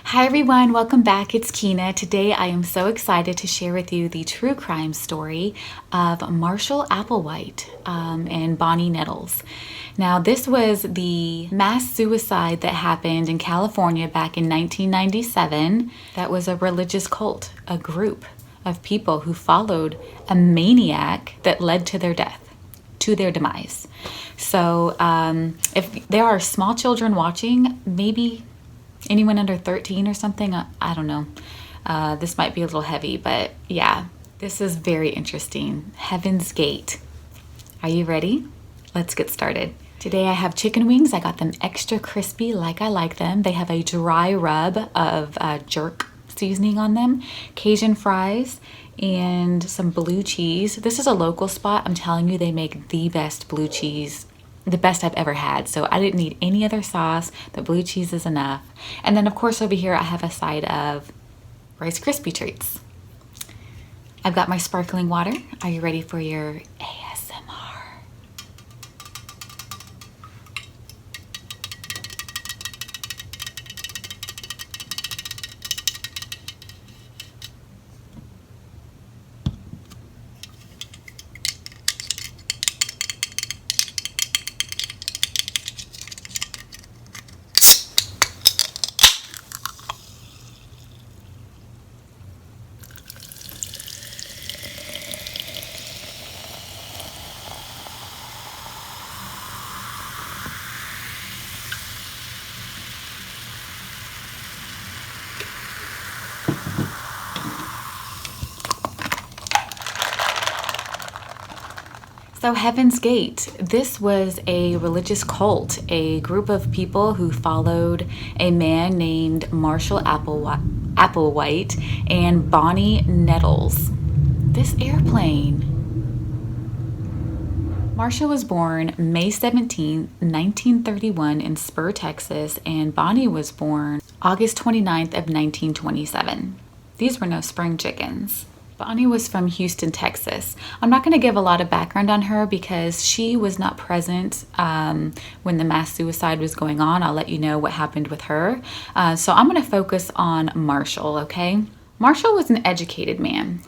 Hi everyone, welcome back. It's Kina. Today I am so excited to share with you the true crime story of Marshall Applewhite and Bonnie Nettles. Now, this was the mass suicide that happened in California back in 1997. That was a religious cult, a group of people who followed a maniac that led to their death, to their demise. So if there are small children watching, maybe anyone under 13 or something, I don't know. This might be a little heavy, but yeah, this is very interesting. Heaven's Gate. Are you ready? Let's get started. Today I have chicken wings. I got them extra crispy like I like them. They have a dry rub of jerk seasoning on them, Cajun fries, and some blue cheese. This is a local spot. I'm telling you, they make the best blue cheese, the best I've ever had. So I didn't need any other sauce. The blue cheese is enough. And then of course over here I have a side of Rice Krispie treats. I've got my sparkling water. Are you ready for your ASMR? So Heaven's Gate, this was a religious cult, a group of people who followed a man named Marshall Applewhite and Bonnie Nettles. This airplane. Marshall was born May 17, 1931 in Spur, Texas, and Bonnie was born August 29th of 1927. These were no spring chickens. Bonnie was from Houston, Texas. I'm not going to give a lot of background on her because she was not present when the mass suicide was going on. I'll let you know what happened with her. So I'm going to focus on Marshall, okay? Marshall was an educated man.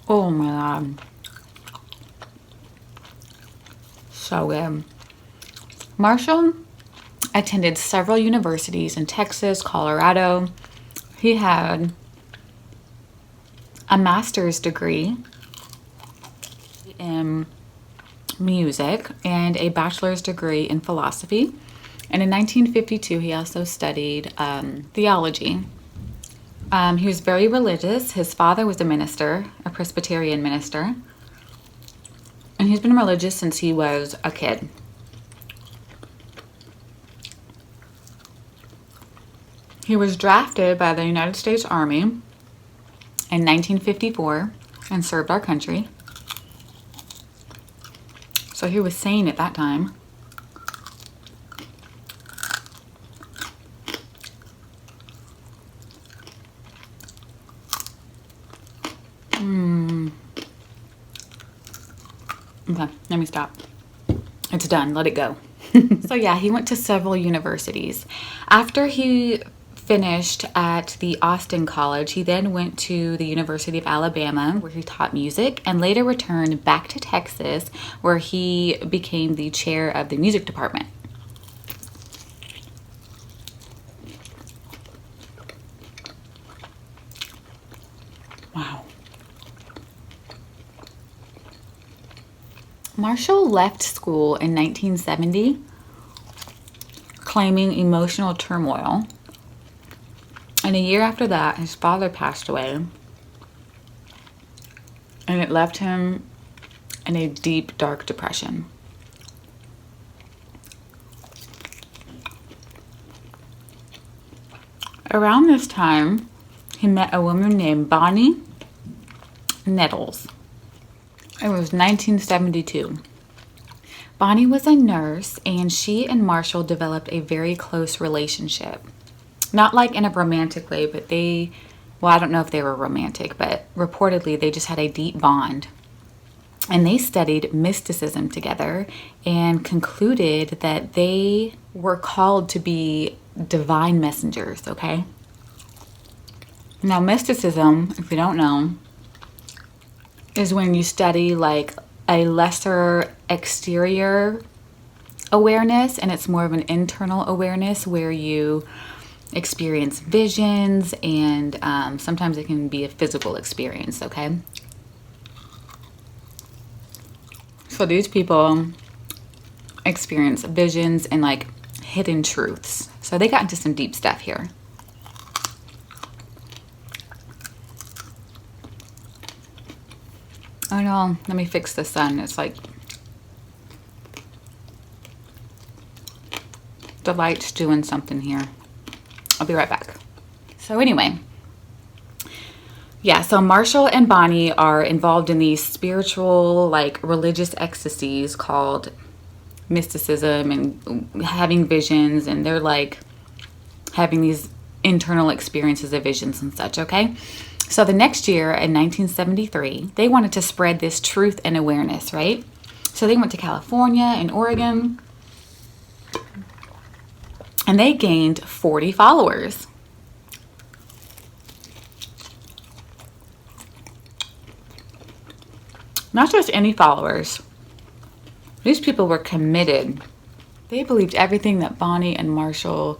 Oh my God. So good. Marshall attended several universities in Texas, Colorado. He had a master's degree in music and a bachelor's degree in philosophy. And in 1952, he also studied theology. He was very religious. His father was a minister, a Presbyterian minister. And he's been religious since he was a kid. He was drafted by the United States Army in 1954 and served our country. So he was sane at that time. Okay, let me stop. It's done. Let it go. So yeah, he went to several universities. After he finished at the Austin College, he then went to the University of Alabama, where he taught music, and later returned back to Texas, where he became the chair of the music department. Wow. Marshall left school in 1970, claiming emotional turmoil. And a year after that, his father passed away, and it left him in a deep, dark depression. Around this time, he met a woman named Bonnie Nettles. It was 1972. Bonnie was a nurse, and she and Marshall developed a very close relationship. Not like in a romantic way, but I don't know if they were romantic, but reportedly they just had a deep bond. And they studied mysticism together and concluded that they were called to be divine messengers, okay? Now, mysticism, if you don't know, is when you study like a lesser exterior awareness, and it's more of an internal awareness where you experience visions, and sometimes it can be a physical experience, okay? So these people experience visions and like hidden truths. So they got into some deep stuff here. Oh no, let me fix the sun. It's like the light's doing something here. I'll be right back. So anyway, yeah, so Marshall and Bonnie are involved in these spiritual, like religious ecstasies called mysticism, and having visions, and they're like having these internal experiences of visions and such, okay? So the next year in 1973, they wanted to spread this truth and awareness, right? So they went to California and Oregon, and they gained 40 followers. Not just any followers. These people were committed. They believed everything that Bonnie and Marshall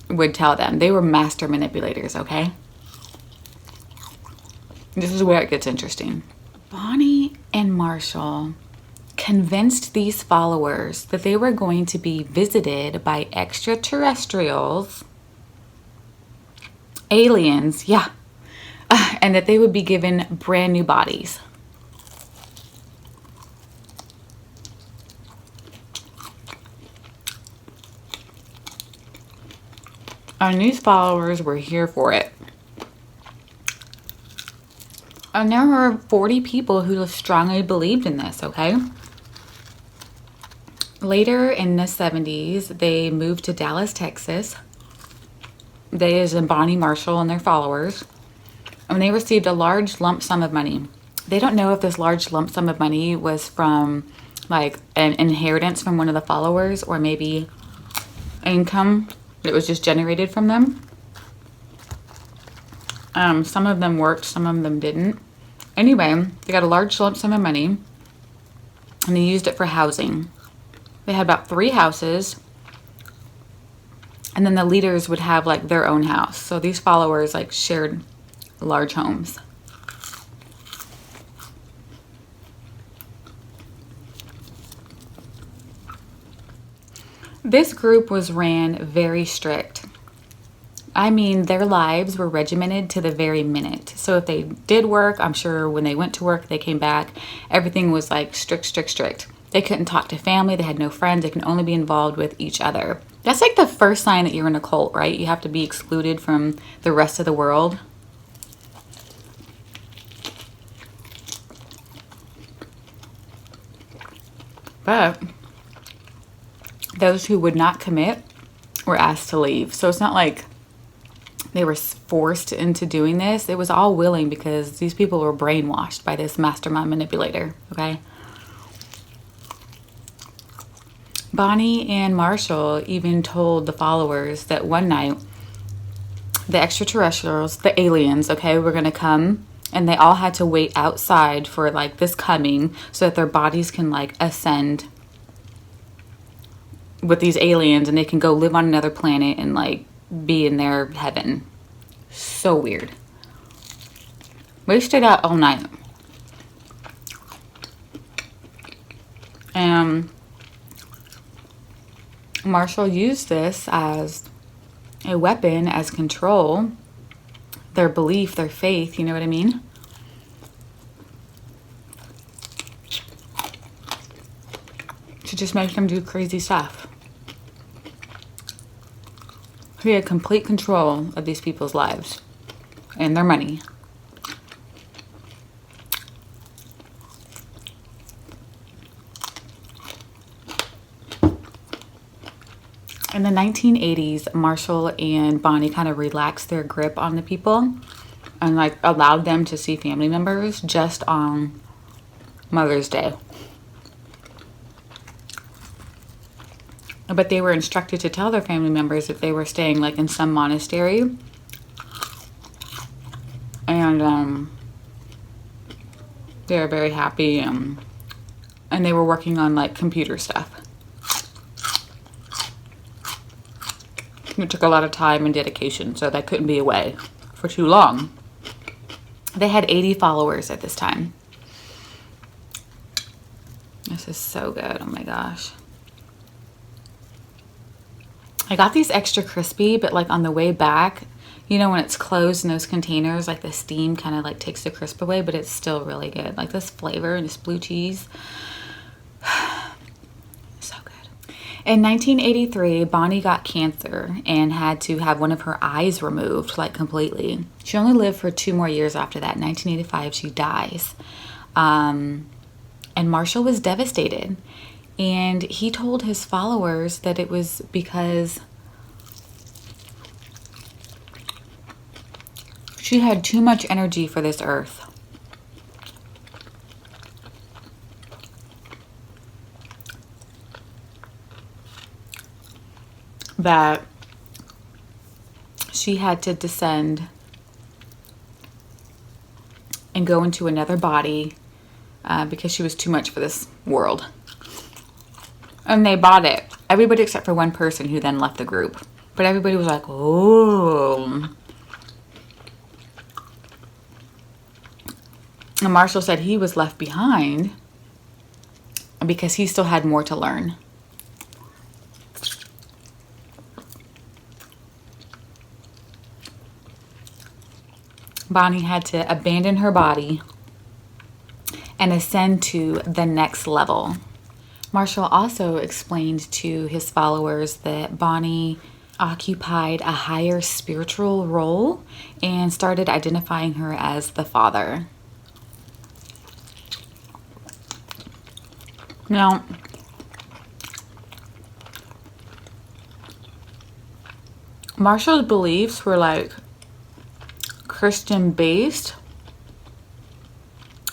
would tell them. They were master manipulators, okay? This is where it gets interesting. Bonnie and Marshall convinced these followers that they were going to be visited by extraterrestrials, aliens, yeah, and that they would be given brand new bodies. And these followers were here for it. And there were 40 people who strongly believed in this, okay? Later in the 70s, they moved to Dallas, Texas. They, as in Bonnie, Marshall, and their followers. And they received a large lump sum of money. They don't know if this large lump sum of money was from like an inheritance from one of the followers, or maybe income that was just generated from them. Some of them worked, some of them didn't. Anyway, they got a large lump sum of money, and they used it for housing. They had about 3 houses, and then the leaders would have like their own house. So these followers like shared large homes. This group was ran very strict. I mean, their lives were regimented to the very minute. So if they did work, I'm sure when they went to work, they came back, everything was like strict, strict, strict. They couldn't talk to family. They had no friends. They can only be involved with each other. That's like the first sign that you're in a cult, right? You have to be excluded from the rest of the world. But those who would not commit were asked to leave. So it's not like they were forced into doing this. It was all willing because these people were brainwashed by this mastermind manipulator, okay? Bonnie and Marshall even told the followers that one night the extraterrestrials, the aliens, okay, were gonna come, and they all had to wait outside for like this coming so that their bodies can like ascend with these aliens, and they can go live on another planet and like be in their heaven. So weird. We stayed out all night. And Marshall used this as a weapon, as control, their belief, their faith, you know what I mean? To just make them do crazy stuff. He had complete control of these people's lives and their money. In the 1980s, Marshall and Bonnie kind of relaxed their grip on the people and like allowed them to see family members just on Mother's Day. but they were instructed to tell their family members that they were staying like in some monastery. And they were very happy, and they were working on like computer stuff. It took a lot of time and dedication, so they couldn't be away for too long. They had 80 followers at this time. This is so good. Oh my gosh. I got these extra crispy, but like on the way back, you know, when it's closed in those containers, like the steam kind of like takes the crisp away, but it's still really good. Like this flavor and this blue cheese. So good. In 1983, Bonnie got cancer and had to have one of her eyes removed, like completely. She only lived for 2 more years after that. In 1985, she dies. And Marshall was devastated. And he told his followers that it was because she had too much energy for this earth. That she had to descend and go into another body because she was too much for this world. And they bought it. Everybody except for one person who then left the group. But everybody was like, oh. And Marshall said he was left behind because he still had more to learn. Bonnie had to abandon her body and ascend to the next level. Marshall also explained to his followers that Bonnie occupied a higher spiritual role and started identifying her as the Father. Now, Marshall's beliefs were like Christian based,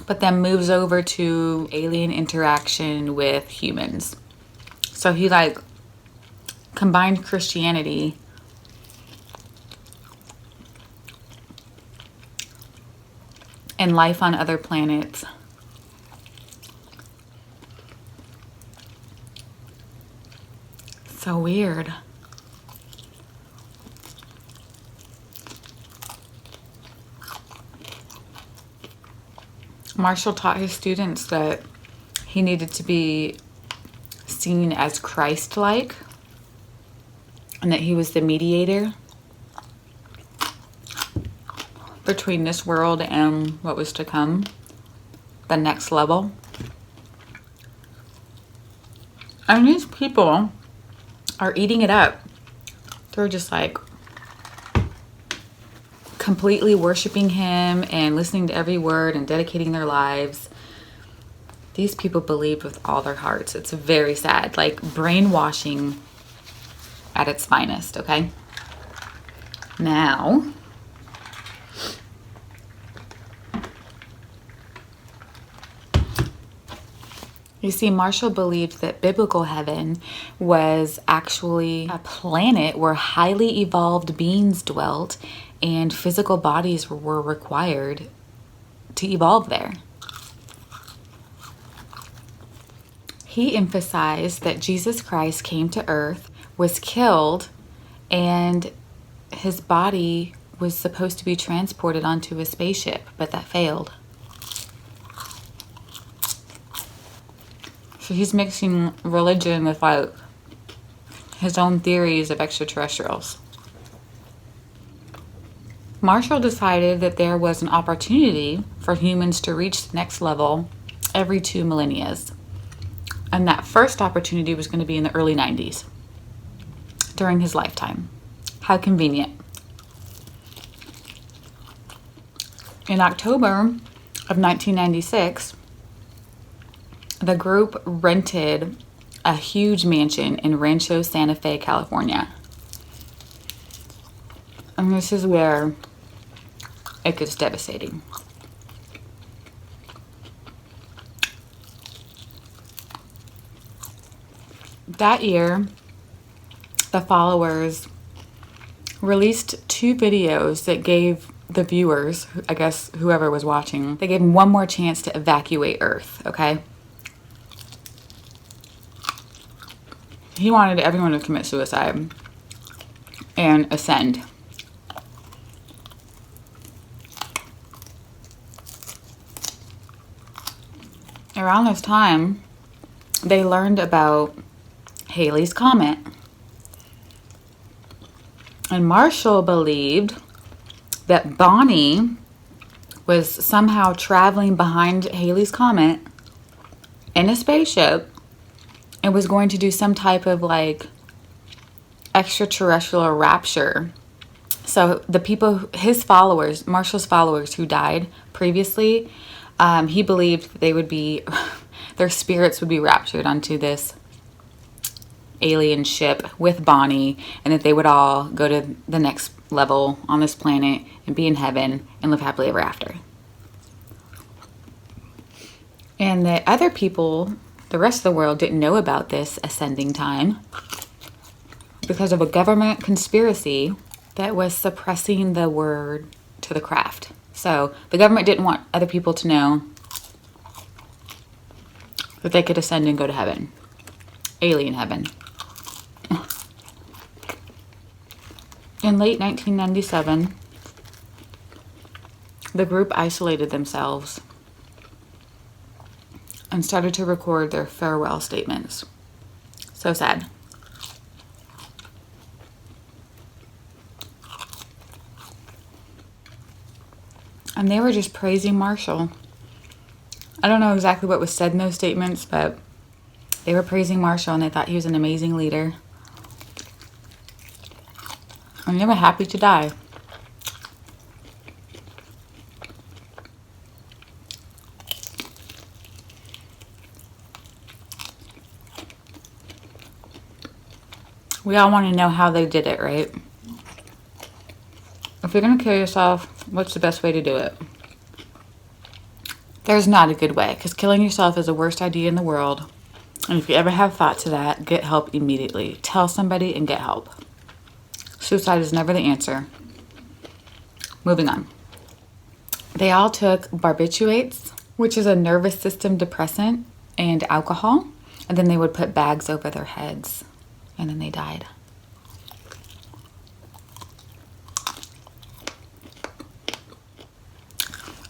but then moves over to alien interaction with humans. So he like combined Christianity and life on other planets. So weird. Marshall taught his students that he needed to be seen as Christ-like and that he was the mediator between this world and what was to come, the next level. And these people are eating it up. They're just like completely worshiping him and listening to every word and dedicating their lives. These people believed with all their hearts. It's very sad, like brainwashing at its finest, okay? Now, you see, Marshall believed that biblical heaven was actually a planet where highly evolved beings dwelt and physical bodies were required to evolve there. He emphasized that Jesus Christ came to earth, was killed, and his body was supposed to be transported onto a spaceship, but that failed. So he's mixing religion with like his own theories of extraterrestrials. Marshall decided that there was an opportunity for humans to reach the next level every 2 millennia. And that first opportunity was going to be in the early 90s, during his lifetime. How convenient. In October of 1996, the group rented a huge mansion in Rancho Santa Fe, California. And this is where it gets devastating. That year, the followers released 2 videos that gave the viewers, I guess whoever was watching, they gave them one more chance to evacuate Earth, okay? He wanted everyone to commit suicide and ascend. Around this time, they learned about Halley's Comet. And Marshall believed that Bonnie was somehow traveling behind Halley's Comet in a spaceship and was going to do some type of like extraterrestrial rapture. So the people, his followers, Marshall's followers who died previously, he believed they would be, their spirits would be raptured onto this alien ship with Bonnie, and that they would all go to the next level on this planet and be in heaven and live happily ever after. And the other people, the rest of the world, didn't know about this ascending time because of a government conspiracy that was suppressing the word to the craft. So the government didn't want other people to know that they could ascend and go to heaven. Alien heaven. In late 1997, the group isolated themselves and started to record their farewell statements. So sad. And they were just praising Marshall. I don't know exactly what was said in those statements, but they were praising Marshall and they thought he was an amazing leader. And they were happy to die. We all want to know how they did it, right? If you're going to kill yourself, what's the best way to do it? There's not a good way, because killing yourself is the worst idea in the world. And if you ever have thoughts of that, get help immediately. Tell somebody and get help. Suicide is never the answer. Moving on. They all took barbiturates, which is a nervous system depressant, and alcohol. And then they would put bags over their heads. And then they died.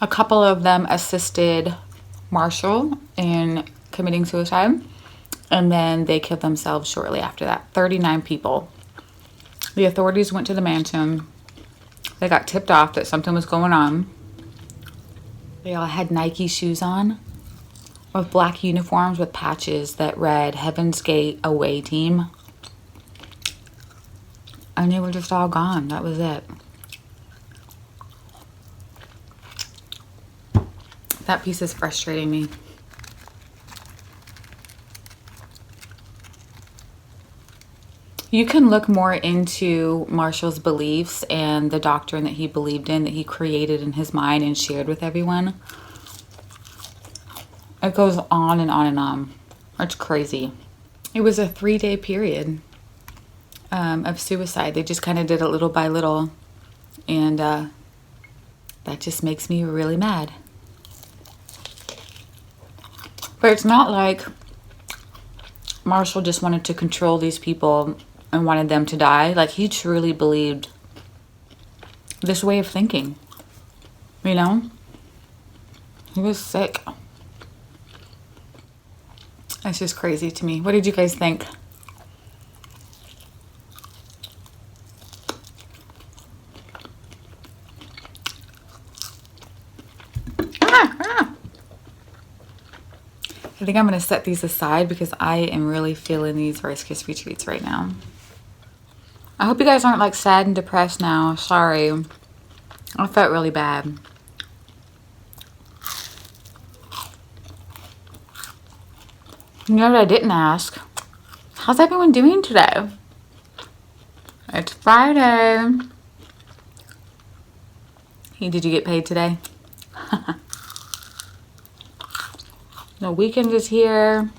A couple of them assisted Marshall in committing suicide. And then they killed themselves shortly after that. 39 people. The authorities went to the mansion. They got tipped off that something was going on. They all had Nike shoes on with black uniforms with patches that read Heaven's Gate Away Team. And they were just all gone. That was it. That piece is frustrating me. You can look more into Marshall's beliefs and the doctrine that he believed in, that he created in his mind and shared with everyone. It goes on and on and on. It's crazy. It was a 3-day period of suicide. They just kind of did it little by little. And that just makes me really mad. But it's not like Marshall just wanted to control these people and wanted them to die. Like, he truly believed this way of thinking. You know? He was sick. That's just crazy to me. What did you guys think? I think I'm going to set these aside because I am really feeling these Rice Krispie treats right now. I hope you guys aren't like sad and depressed now. Sorry. I felt really bad. You know what I didn't ask? How's everyone doing today? It's Friday. Hey, did you get paid today? The weekend is here.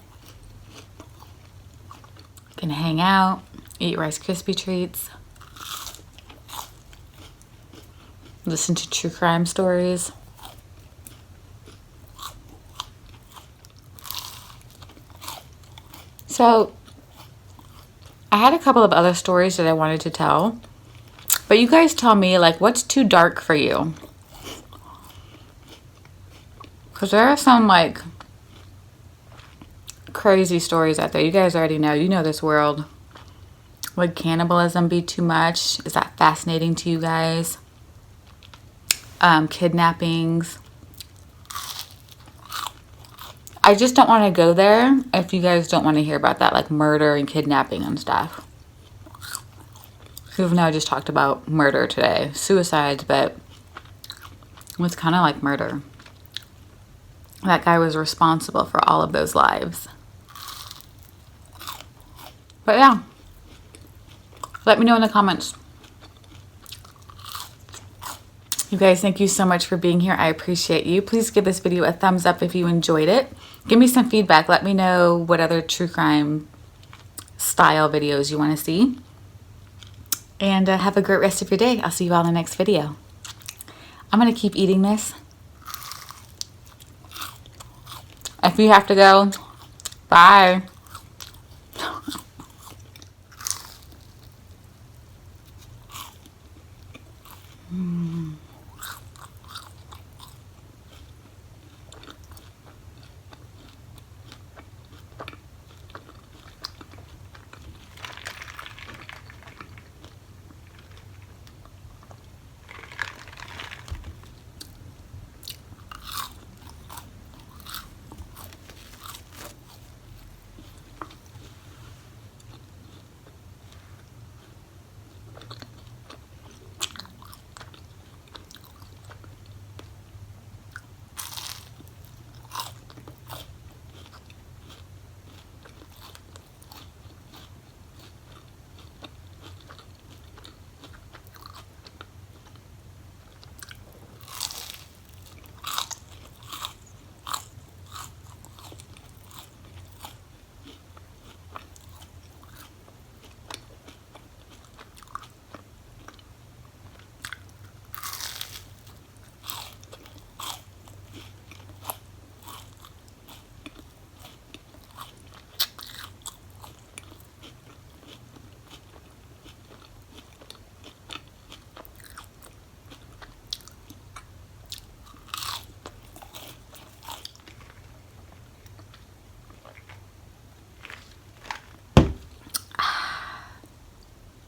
Can hang out, eat Rice Krispie treats, listen to true crime stories. So I had a couple of other stories that I wanted to tell, but you guys tell me, like, what's too dark for you? Because there are some, like, crazy stories out there. You guys already know. You know this world. Would cannibalism be too much? Is that fascinating to you guys? Kidnappings. I just don't want to go there if you guys don't want to hear about that, like murder and kidnapping and stuff. Even though I just talked about murder today. Suicides, but it was kind of like murder. That guy was responsible for all of those lives. But yeah, let me know in the comments. You guys, thank you so much for being here. I appreciate you. Please give this video a thumbs up if you enjoyed it. Give me some feedback. Let me know what other true crime style videos you want to see. And have a great rest of your day. I'll see you all in the next video. I'm going to keep eating this. If you have to go, bye.